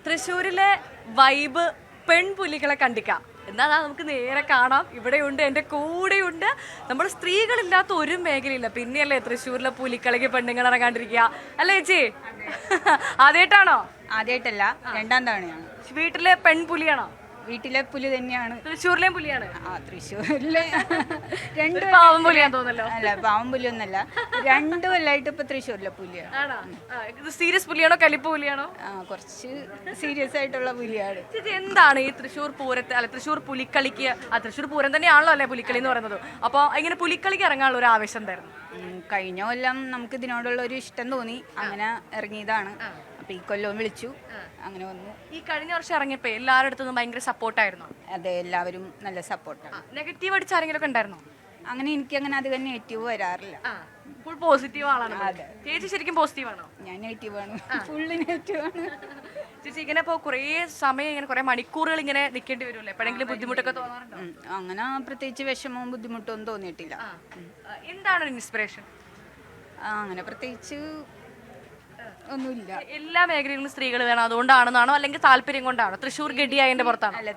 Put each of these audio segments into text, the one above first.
തൃശ്ശൂരിലെ വൈബ് പെൺപുലികളെ കണ്ടിക്കാം. എന്നാ നമുക്ക് നേരെ കാണാം. ഇവിടെയുണ്ട്, എൻ്റെ കൂടെയുണ്ട്. നമ്മൾ സ്ത്രീകളില്ലാത്ത ഒരു മേഖലയില്ല. പിന്നെയല്ലേ തൃശ്ശൂരിലെ പുലിക്കളിക്ക് പെണ്ണുങ്ങൾ ഇറങ്ങാണ്ടിരിക്കുക അല്ലേ ചേച്ചി? ആദ്യമായിട്ടാണോ? ആദ്യമായിട്ടല്ല, രണ്ടാം തവണയാണ്. വീട്ടിലെ പെൺപുലിയാണോ? വീട്ടിലെ പുലി തന്നെയാണ്. തൃശ്ശൂരിലെയും പുലിയാണ്? ആ, തൃശ്ശൂരിലെ രണ്ട് പാവം പുലിയാന്ന് തോന്നല്ലോ. അല്ല, പാവം പുലിയൊന്നല്ല, 2 കൊല്ലായിട്ട് ഇപ്പൊ തൃശ്ശൂരിലെ പുലിയാണ്. ഇത് സീരിയസ് പുലിയാണോ കലിപ്പ് പുലിയാണോ? കുറച്ച് സീരിയസ് ആയിട്ടുള്ള പുലിയാണ്. ചേച്ചി, എന്താണ് ഈ തൃശ്ശൂർ പൂരത്തെ അല്ല തൃശ്ശൂർ പുലിക്കളിക്ക്? തൃശ്ശൂർ പൂരം തന്നെയാണല്ലോ അല്ലെ പുലിക്കളി എന്ന് പറയുന്നത്. അപ്പോൾ ഇങ്ങനെ പുലിക്കളിക്ക് ഇറങ്ങാനുള്ള ഒരു ആവേശം എന്തായിരുന്നു? കഴിഞ്ഞ കൊല്ലം നമുക്ക് ഇതിനോടുള്ള ഒരു ഇഷ്ടം തോന്നി, അങ്ങനെ ഇറങ്ങിയതാണ്. അപ്പൊ ഈ കൊല്ലവും വിളിച്ചു, അങ്ങനെ വന്നു. ഈ കഴിഞ്ഞ വർഷം ഇറങ്ങിയപ്പോ എല്ലാവരുടെ അടുത്തുനിന്നും ഭയങ്കര സപ്പോർട്ടായിരുന്നു. അതെ, എല്ലാവരും നല്ല സപ്പോർട്ടാണ്. നെഗറ്റീവ് അടിച്ച് ആരെങ്കിലും ഒക്കെ ഉണ്ടായിരുന്നോ? അങ്ങനെ എനിക്ക് അങ്ങനെ അധികം നെഗറ്റീവ് വരാറില്ല. ഫുൾ പോസിറ്റീവ് ആളാണ്. ചേച്ചി ശരിക്കും പോസിറ്റീവ് ആണോ? ഞാൻ നെഗറ്റീവ് ആണ്, ഫുള്ള് നെഗറ്റീവ് ആണ്. ചേച്ചി ഇങ്ങനെ ഇപ്പോൾ കുറേ സമയം ഇങ്ങനെ കുറേ മണിക്കൂറുകൾ ഇങ്ങനെ നിൽക്കേണ്ടി വരുമല്ലോ, എപ്പോഴെങ്കിലും ബുദ്ധിമുട്ടൊക്കെ തോന്നാറുണ്ടോ? അങ്ങനെ പ്രത്യേകിച്ച് വിഷമവും ബുദ്ധിമുട്ടൊന്നും തോന്നിയിട്ടില്ല. എന്താണ് ഒരു ഇൻസ്പിറേഷൻ? അങ്ങനെ പ്രത്യേകിച്ച് ഒന്നുമില്ല. എല്ലാ മേഖലയിലും സ്ത്രീകൾ വേണം അതുകൊണ്ടാണെന്നാണോ, അല്ലെങ്കിൽ താല്പര്യം കൊണ്ടാണോ? തൃശ്ശൂർ ഗഡിയായതിന്റെ പുറത്താണ്? അല്ല,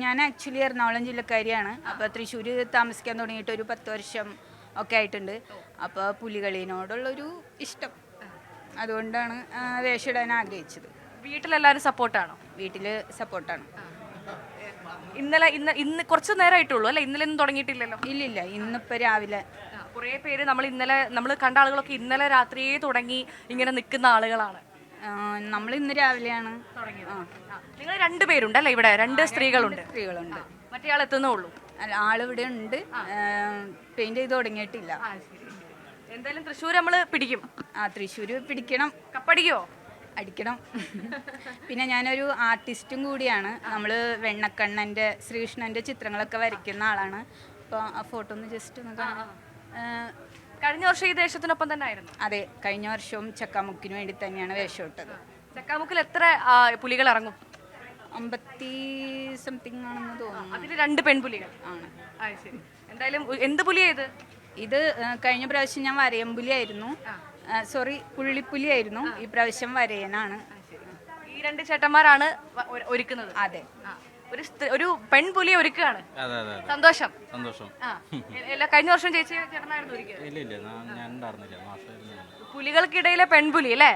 ഞാൻ ആക്ച്വലി എറണാകുളം ജില്ലക്കാരിയാണ്. അപ്പോൾ തൃശ്ശൂർ താമസിക്കാൻ തുടങ്ങിയിട്ട് ഒരു 10 വർഷം ഒക്കെ ആയിട്ടുണ്ട്. അപ്പോൾ പുലികളിനോടുള്ളൊരു ഇഷ്ടം, അതുകൊണ്ടാണ് വേഷം ഇടാൻ ആഗ്രഹിച്ചത്. വീട്ടിലെല്ലാവരും സപ്പോർട്ടാണോ? വീട്ടിൽ സപ്പോർട്ടാണ്. ഇന്ന് കുറച്ച് നേരമായിട്ടുള്ളൂ അല്ലേ? ഇന്നലെ ഒന്നും തുടങ്ങിയിട്ടില്ലല്ലോ? ഇല്ലില്ല, ഇന്നിപ്പോൾ രാവിലെ കുറേ പേര് നമ്മൾ കണ്ട ആളുകളൊക്കെ ഇന്നലെ രാത്രിയേ തുടങ്ങി ഇങ്ങനെ നിൽക്കുന്ന ആളുകളാണ്. നമ്മൾ ഇന്ന് രാവിലെയാണ് തുടങ്ങിയത്. നിങ്ങൾ 2 പേരുണ്ടല്ലേ ഇവിടെ? 2 സ്ത്രീകളുണ്ട്. മറ്റേ ആൾ എത്തുന്നേ ഉള്ളൂ? അല്ല, ആളിവിടെ ഉണ്ട്, പെയിന്റ് ചെയ്ത് തുടങ്ങിയിട്ടില്ല. എന്തായാലും തൃശ്ശൂർ നമ്മൾ പിടിക്കും. തൃശ്ശൂർ പിടിക്കണം. കപ്പടിക്കോ? അടിക്കണം. പിന്നെ ഞാനൊരു ആർട്ടിസ്റ്റും കൂടിയാണ്. നമ്മൾ വെണ്ണക്കണ്ണൻ്റെ ശ്രീകൃഷ്ണൻ്റെ ചിത്രങ്ങളൊക്കെ വരയ്ക്കുന്ന ആളാണ്. അപ്പോൾ ആ ഫോട്ടോ ഒന്ന് ജസ്റ്റ് ഒന്ന് കാണാം. കഴിഞ്ഞ വർഷം ഈ ദേശത്തിനൊപ്പം തന്നെ ആയിരുന്നു? അതെ, കഴിഞ്ഞ വർഷവും ചക്കാമുക്കിന് വേണ്ടി തന്നെയാണ് വേഷം ഇട്ടത്. ചക്കാമുക്കിൽ എത്ര പുലികൾ ഇറങ്ങും? 50 സംതിങ് ആണെന്ന് തോന്നുന്നു. അതിൽ 2 പെൺപുലികൾ ആണ്. ശരി. എന്തായാലും എന്ത് പുലിയാ ഇത്? കഴിഞ്ഞ പ്രാവശ്യം ഞാൻ വരയമ്പുലിയായിരുന്നു, സോറി പുള്ളിപ്പുലിയായിരുന്നു. ഈ പ്രാവശ്യം വരയനാണ്. ഈ 2 ചേട്ടന്മാരാണ് ഒരുക്കുന്നത്? അതെ. ഒരു പെൺപുലിയെ ഒരുക്കുകയാണ്. സന്തോഷം. കഴിഞ്ഞ വർഷം ചേച്ചി ചേട്ടനായിരുന്നു പുലികൾക്കിടയിലെ പെൺപുലി അല്ലേ?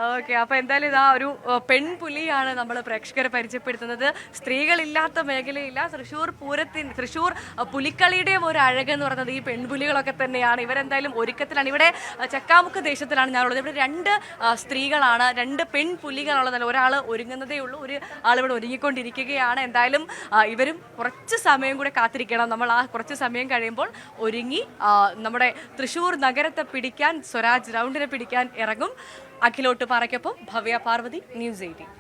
ഓക്കെ, അപ്പൊ എന്തായാലും ഇതാ ഒരു പെൺപുലിയാണ് നമ്മൾ പ്രേക്ഷകരെ പരിചയപ്പെടുത്തുന്നത്. സ്ത്രീകളില്ലാത്ത മേഖലയില്ല. തൃശ്ശൂർ പുലിക്കളിയുടെയും ഒരു അഴകെന്ന് പറയുന്നത് ഈ പെൺപുലികളൊക്കെ തന്നെയാണ്. ഇവരെന്തായാലും ഒരുക്കത്തിലാണ്. ഇവിടെ ചക്കാമുക്ക് ദേശത്തിലാണ് ഞാനുള്ളത്. ഇവിടെ 2 സ്ത്രീകളാണ്, 2 പെൺപുലികളാണുള്ളത്. ഒരാൾ ഒരുങ്ങുന്നതേ ഉള്ളൂ, ഒരു ആളിവിടെ ഒരുങ്ങിക്കൊണ്ടിരിക്കുകയാണ്. എന്തായാലും ഇവരും കുറച്ച് സമയം കൂടെ കാത്തിരിക്കണം. നമ്മൾ ആ കുറച്ച് സമയം കഴിയുമ്പോൾ ഒരുങ്ങി നമ്മുടെ തൃശ്ശൂർ നഗരത്തെ പിടിക്കാൻ, സ്വരാജ് റൗണ്ടിനെ പിടിക്കാൻ ഇറങ്ങും. അഖിലോട്ട് പാറയ്ക്കൊപ്പം ഭവ്യ പാർവതി, ന്യൂസ് 18.